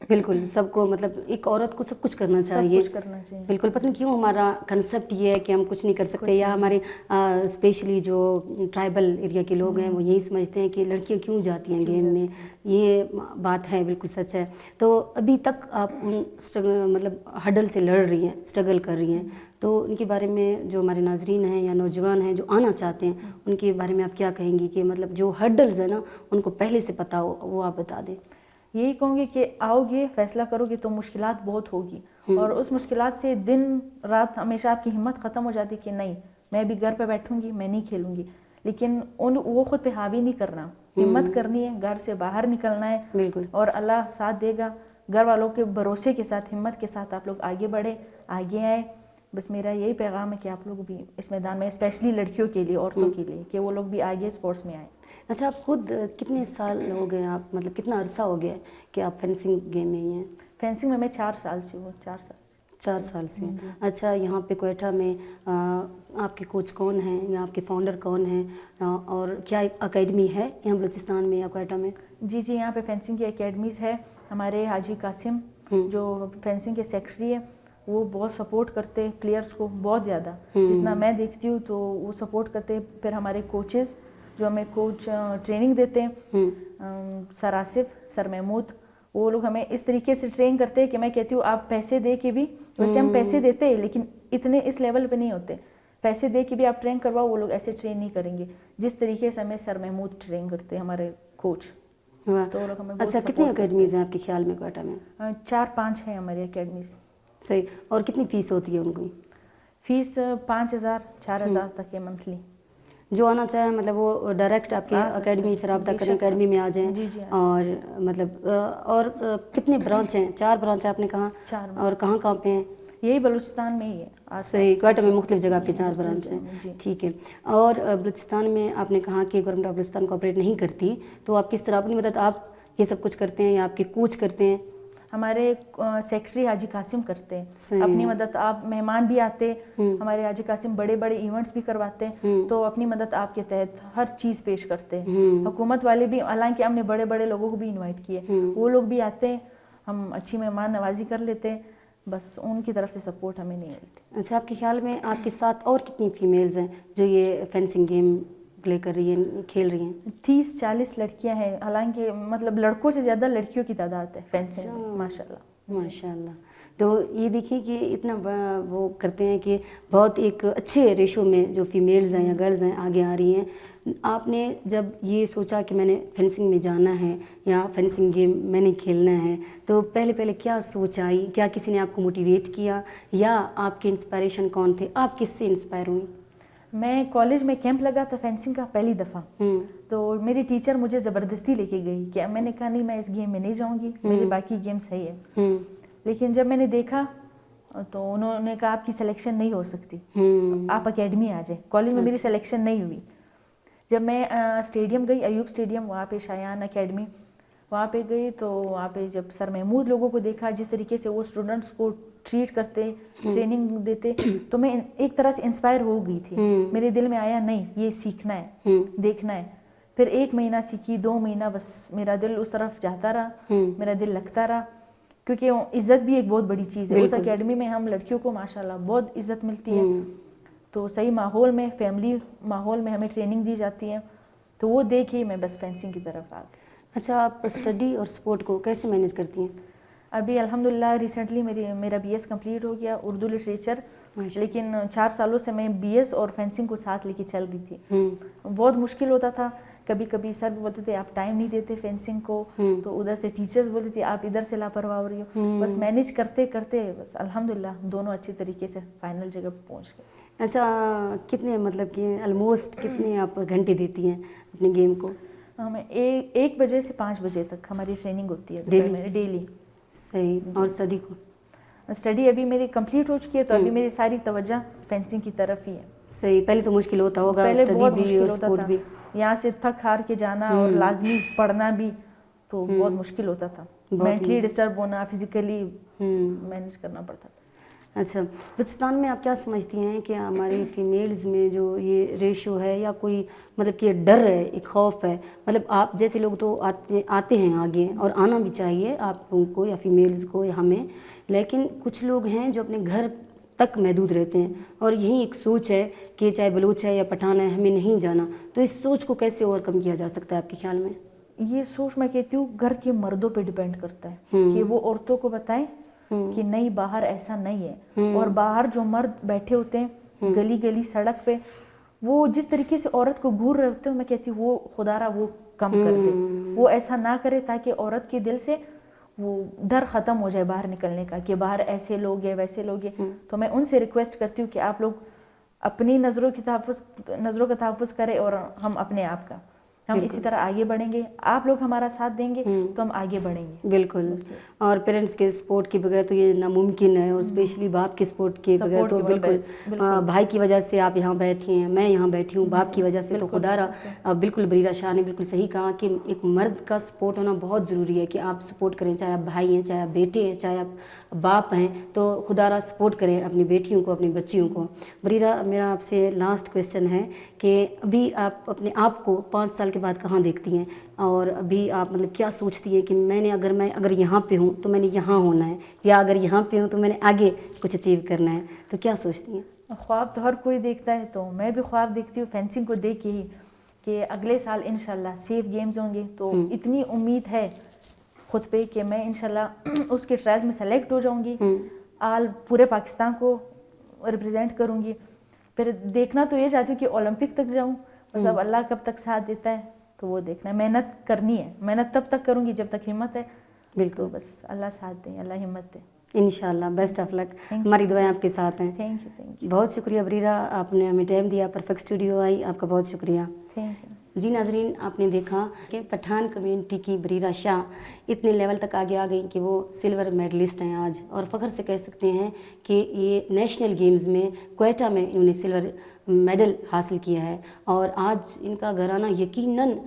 بالکل سب کو مطلب ایک عورت کو سب کچھ کرنا سب چاہیے. کچھ کرنا چاہیے. بالکل پتہ نہیں کیوں ہمارا کنسیپٹ یہ ہے کہ ہم کچھ نہیں کر سکتے, یا ہمارے اسپیشلی جو ٹرائبل ایریا کے لوگ ہیں وہ یہی سمجھتے ہیں کہ لڑکیاں کیوں جاتی ہیں گیم میں. یہ بات ہے, بالکل سچ ہے. تو ابھی تک آپ مطلب ہڈل سے لڑ رہی ہیں, اسٹرگل کر رہی ہیں, تو ان کے بارے میں جو ہمارے ناظرین ہیں یا نوجوان ہیں جو آنا چاہتے ہیں ان کے بارے میں آپ کیا کہیں گی کہ مطلب جو ہڈلز ہیں نا ان کو پہلے سے پتہ ہو, وہ آپ بتا دیں. یہی کہوں گی کہ آؤ گے, فیصلہ کرو گے تو مشکلات بہت ہوگی, اور اس مشکلات سے دن رات ہمیشہ آپ کی ہمت ختم ہو جاتی کہ نہیں میں بھی گھر پہ بیٹھوں گی, میں نہیں کھیلوں گی. لیکن وہ خود پہ حاوی نہیں کرنا, ہمت کرنی ہے, گھر سے باہر نکلنا ہے, بالکل, اور اللہ ساتھ دے گا. گھر والوں کے بھروسے کے ساتھ, ہمت کے ساتھ آپ لوگ آگے بڑھیں, آگے آئیں. بس میرا یہی پیغام ہے کہ آپ لوگ بھی اس میدان میں, اسپیشلی لڑکیوں کے لیے, عورتوں کے لیے, کہ وہ لوگ بھی آگے اسپورٹس میں آئیں. اچھا آپ خود کتنے سال ہو گئے, آپ مطلب کتنا عرصہ ہو گیا کہ آپ فینسنگ گیم میں ہی ہیں؟ فینسنگ میں 4 سال سے ہوں. 4 سال سے. اچھا یہاں پہ کوئٹہ میں آپ کے کوچ کون ہیں یا آپ کے فاؤنڈر کون ہیں, اور کیا اکیڈمی ہے یہاں بلوچستان میں یا کوئٹہ میں؟ جی یہاں پہ فینسنگ کی اکیڈمیز ہے. ہمارے حاجی قاسم جو فینسنگ کے سیکرٹری ہے, وہ بہت سپورٹ کرتے ہیں پلیئرس کو, بہت زیادہ, جتنا میں دیکھتی ہوں تو وہ سپورٹ کرتے ہیں. پھر ہمارے کوچز جو ہمیں کوچ ٹریننگ دیتے ہیں, سر آصف, سر محمود, وہ لوگ ہمیں اس طریقے سے ٹرین کرتے ہیں کہ میں کہتی ہوں آپ پیسے دے کے بھی, ویسے ہم پیسے دیتے ہیں لیکن اتنے اس لیول پہ نہیں ہوتے, پیسے دے کے بھی آپ ٹرین کرواؤ, وہ لوگ ایسے ٹرین نہیں کریں گے جس طریقے سے ہمیں سر محمود ٹرین کرتے ہیں ہمارے کوچ. تو وہ لوگ ہمیں اچھا کتنی اکیڈمیز ہیں آپ کے خیال میں کوئٹہ میں؟ 4-5 ہیں ہماری اکیڈمیز. صحیح. اور کتنی فیس ہوتی ہے ان کی؟ فیس 5,000-4,000 تک ہے منتھلی. جو آنا چاہیں مطلب وہ ڈائریکٹ آپ کے اکیڈمی سے رابطہ کریں, اکیڈمی میں آ جائیں. اور مطلب اور کتنے برانچ ہیں؟ 4 برانچ آپ نے کہا, اور کہاں پہ ہیں؟ یہی بلوچستان میں ہی ہے. صحیح, کوئٹہ میں مختلف جگہ پہ 4 برانچ ہیں. ٹھیک ہے. اور بلوچستان میں آپ نے کہا کہ گورنمنٹ آف بلوچستان کوآپریٹ نہیں کرتی, تو آپ کس طرح اپنی مدد آپ یہ سب کچھ کرتے ہیں یا آپ کے کوچ کرتے ہیں؟ ہمارے سیکرٹری حاجی قاسم کرتے ہیں اپنی مدد. آپ مہمان بھی آتے, ہمارے حاجی قاسم بڑے بڑے ایونٹس بھی کرواتے ہیں, تو اپنی مدد آپ کے تحت ہر چیز پیش کرتے ہیں. حکومت والے بھی, حالانکہ ہم نے بڑے بڑے لوگوں کو بھی انوائٹ کیے, وہ لوگ بھی آتے ہیں, ہم اچھی مہمان نوازی کر لیتے ہیں, بس ان کی طرف سے سپورٹ ہمیں نہیں ملتی. اچھا آپ کے خیال میں آپ کے ساتھ اور کتنی فیمیلز ہیں جو یہ فینسنگ گیم پلے کر رہی ہیں, کھیل رہی ہیں؟ 30-40 لڑکیاں ہیں, حالانکہ مطلب لڑکوں سے زیادہ لڑکیوں کی تعداد ہے فینسنگ میں, ماشاء اللہ. ماشاء اللہ. تو یہ دیکھیں کہ اتنا وہ کرتے ہیں کہ بہت ایک اچھے ریشو میں جو فیمیلز ہیں یا گرلز ہیں آگے آ رہی ہیں. آپ نے جب یہ سوچا کہ میں نے فینسنگ میں جانا ہے یا فینسنگ گیم میں نے کھیلنا ہے, تو پہلے کیا سوچ آئی؟ کیا کسی نے آپ کو موٹیویٹ کیا, یا آپ کے انسپائریشن کون تھے؟ آپ کس سے انسپائر ہوئیں؟ میں کالج میں کیمپ لگا تھا فینسنگ کا پہلی دفعہ, تو میری ٹیچر مجھے زبردستی لے کے گئی کہ میں نے کہا نہیں میں اس گیم میں نہیں جاؤں گی, میرے باقی گیم صحیح ہے. لیکن جب میں نے دیکھا تو انہوں نے کہا آپ کی سلیکشن نہیں ہو سکتی, آپ اکیڈمی آ جائیں. کالج میں میری سلیکشن نہیں ہوئی. جب میں اسٹیڈیم گئی, ایوب اسٹیڈیم, وہاں پہ شایان اکیڈمی, وہاں پہ گئی تو وہاں پہ جب سر محمود لوگوں کو دیکھا جس طریقے سے وہ اسٹوڈنٹس کو ٹریٹ کرتے, ٹریننگ دیتے, تو میں ایک طرح سے انسپائر ہو گئی تھی. میرے دل میں آیا نہیں یہ سیکھنا ہے, دیکھنا ہے. پھر 1 مہینہ سیکھی, 2 مہینہ, بس میرا دل اس طرف جاتا رہا, میرا دل لگتا رہا, کیونکہ عزت بھی ایک بہت بڑی چیز ہے. اس اکیڈمی میں ہم لڑکیوں کو ماشاءاللہ بہت عزت ملتی ہے. تو صحیح ماحول میں, فیملی ماحول میں ہمیں ٹریننگ دی جاتی ہے, تو وہ دیکھ ہی میں بس فینسنگ کی طرف آ گئی. اچھا آپ اسٹڈی اور سپورٹ کو کیسے مینیج کرتی ہیں؟ ابھی الحمدللہ ریسنٹلی میرا BS کمپلیٹ ہو گیا, اردو لٹریچر, لیکن 4 سالوں سے میں BS اور فینسنگ کو ساتھ لے کے چل رہی تھی. بہت مشکل ہوتا تھا, کبھی سر بولتے تھے آپ ٹائم نہیں دیتے فینسنگ کو, تو ادھر سے ٹیچرز بولتے تھے آپ ادھر سے لاپرواہ ہو رہی ہو. بس مینیج کرتے کرتے بس الحمدللہ دونوں اچھی طریقے سے فائنل جگہ پہ پہنچ گئے. اچھا کتنے مطلب کہ آلموسٹ کتنے آپ گھنٹے دیتی ہیں اپنے گیم کو؟ ہمیں 1 بجے سے 5 بجے تک ہماری ٹریننگ ہوتی ہے ڈیلی. صحیح. اور اسٹڈی کو؟ اسٹڈی ابھی میری کمپلیٹ ہو چکی ہے, تو ابھی میری ساری توجہ فینسنگ کی طرف ہی ہے. صحیح. پہلے تو مشکل ہوتا ہوگا, پہلے اسٹڈی بہت بھی مشکل اور ہوتا سپورٹ تھا, بھی. یہاں سے تھک ہار کے جانا اور لازمی پڑھنا بھی, تو بہت مشکل ہوتا تھا. مینٹلی ڈسٹرب ہونا, فزیکلی مینیج کرنا پڑتا تھا. اچھا، بلوچستان میں آپ کیا سمجھتی ہیں کہ ہماری فیمیلز میں جو یہ ریشو ہے یا کوئی مطلب کہ ڈر ہے، ایک خوف ہے، مطلب آپ جیسے لوگ تو آتے ہیں آگے اور آنا بھی چاہیے آپ لوگوں کو یا فیمیلز کو یا ہمیں، لیکن کچھ لوگ ہیں جو اپنے گھر تک محدود رہتے ہیں اور یہی ایک سوچ ہے کہ چاہے بلوچ ہے یا پٹھان ہے ہمیں نہیں جانا، تو اس سوچ کو کیسے اوور کم کیا جا سکتا ہے آپ کے خیال میں؟ یہ سوچ میں کہتی ہوں گھر کے مردوں پہ ڈیپینڈ کرتا ہے کہ وہ عورتوں کو بتائیں کہ نہیں باہر ایسا نہیں ہے، اور باہر جو مرد بیٹھے ہوتے ہیں گلی گلی سڑک پہ، وہ جس طریقے سے عورت کو گھور رہے ہوتے ہیں، میں کہتی ہوں وہ خدا را وہ کم کر دے، وہ ایسا نہ کرے تاکہ عورت کے دل سے وہ ڈر ختم ہو جائے باہر نکلنے کا کہ باہر ایسے لوگ ہیں ویسے لوگ ہیں۔ تو میں ان سے ریکویسٹ کرتی ہوں کہ آپ لوگ اپنی نظروں کا تحفظ کریں اور ہم اپنے آپ کا، ہم اسی طرح آگے بڑھیں گے، آپ لوگ ہمارا ساتھ دیں گے تو ہم آگے بڑھیں گے۔ بالکل، اور پیرنٹس کے سپورٹ کے بغیر تو یہ ناممکن ہے، اور اسپیشلی باپ کے سپورٹ کے بغیر تو بالکل، بھائی کی وجہ سے آپ یہاں بیٹھی ہیں، میں یہاں بیٹھی ہوں باپ کی وجہ سے، تو خدا را بالکل بریرہ شاہ نے بالکل صحیح کہا کہ ایک مرد کا سپورٹ ہونا بہت ضروری ہے کہ آپ سپورٹ کریں، چاہے آپ بھائی ہیں، چاہے آپ بیٹے ہیں، چاہے آپ باپ ہیں، تو خدا را سپورٹ کریں اپنی بیٹیوں کو، اپنی بچیوں کو۔ بریرہ، میرا آپ سے لاسٹ کویسچن ہے کہ ابھی آپ اپنے آپ کو 5 سال کے بعد کہاں دیکھتی ہیں، اور ابھی آپ مطلب کیا سوچتی ہیں کہ میں اگر یہاں پہ ہوں تو میں نے یہاں ہونا ہے، یا اگر یہاں پہ ہوں تو میں نے آگے کچھ اچیو کرنا ہے، تو کیا سوچتی ہیں؟ خواب تو ہر کوئی دیکھتا ہے، تو میں بھی خواب دیکھتی ہوں فینسنگ کو دیکھ کے ہی کہ اگلے سال انشاءاللہ سیف گیمز ہوں گے، تو اتنی امید ہے خود پہ کہ میں انشاءاللہ اس کے ٹرائلز میں سلیکٹ ہو جاؤں گی، پورے پاکستان کو ریپرزینٹ کروں گی۔ پھر دیکھنا تو یہ چاہتی ہوں کہ اولمپک تک جاؤں، بس اب اللہ کب تک ساتھ دیتا ہے تو وہ دیکھنا ہے، محنت کرنی ہے، محنت تب تک کروں گی جب تک ہمت ہے، تو بس اللہ ساتھ دے، اللہ ہمت دے انشاءاللہ۔ بیسٹ آف لک، ہماری دعائیں آپ کے ساتھ ہیں۔ تھینک یو، تھینک یو، بہت شکریہ بریرہ، آپ نے ہمیں ٹائم دیا، پرفیکٹ اسٹوڈیو آئی، آپ کا بہت شکریہ۔ Thank you. جی ناظرین، آپ نے دیکھا کہ پٹھان کمیونٹی کی بریرہ شاہ اتنے لیول تک آگے آ گئیں کہ وہ سلور میڈلسٹ ہیں آج، اور فخر سے کہہ سکتے ہیں کہ یہ نیشنل گیمز میں کوئٹہ میں انہوں نے سلور میڈل حاصل کیا ہے، اور آج ان کا گھرانہ یقیناً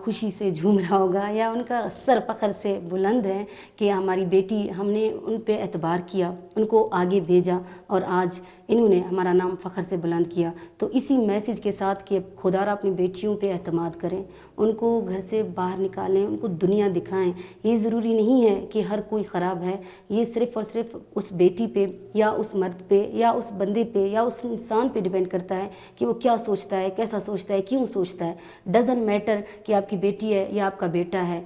خوشی سے جھوم رہا ہوگا، یا ان کا سر فخر سے بلند ہے کہ ہماری بیٹی، ہم نے ان پہ اعتبار کیا، ان کو آگے بھیجا، اور آج انہوں نے ہمارا نام فخر سے بلند کیا۔ تو اسی میسیج کے ساتھ کہ خدا را اپنی بیٹیوں پہ اعتماد کریں، ان کو گھر سے باہر نکالیں، ان کو دنیا دکھائیں۔ یہ ضروری نہیں ہے کہ ہر کوئی خراب ہے، یہ صرف اور صرف اس بیٹی پہ یا اس مرد پہ یا اس بندے پہ یا اس انسان پہ ڈیپینڈ کرتا ہے کہ وہ کیا سوچتا ہے، کیسا سوچتا ہے، کیوں سوچتا ہے۔ ڈزنٹ میٹر کہ آپ کی بیٹی ہے یا آپ کا بیٹا ہے۔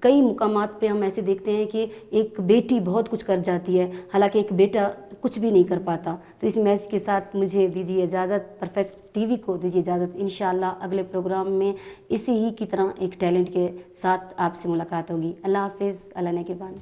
کئی مقامات پہ ہم ایسے دیکھتے ہیں کہ ایک بیٹی بہت کچھ کر جاتی ہے، حالانکہ ایک بیٹا کچھ بھی نہیں کر پاتا۔ تو اس میسج کے ساتھ مجھے دیجیے اجازت، پرفیکٹ ٹی وی کو دیجیے اجازت۔ انشاءاللہ اگلے پروگرام میں اسی ہی کی طرح ایک ٹیلنٹ کے ساتھ آپ سے ملاقات ہوگی۔ اللہ حافظ، اللہ نگہبان۔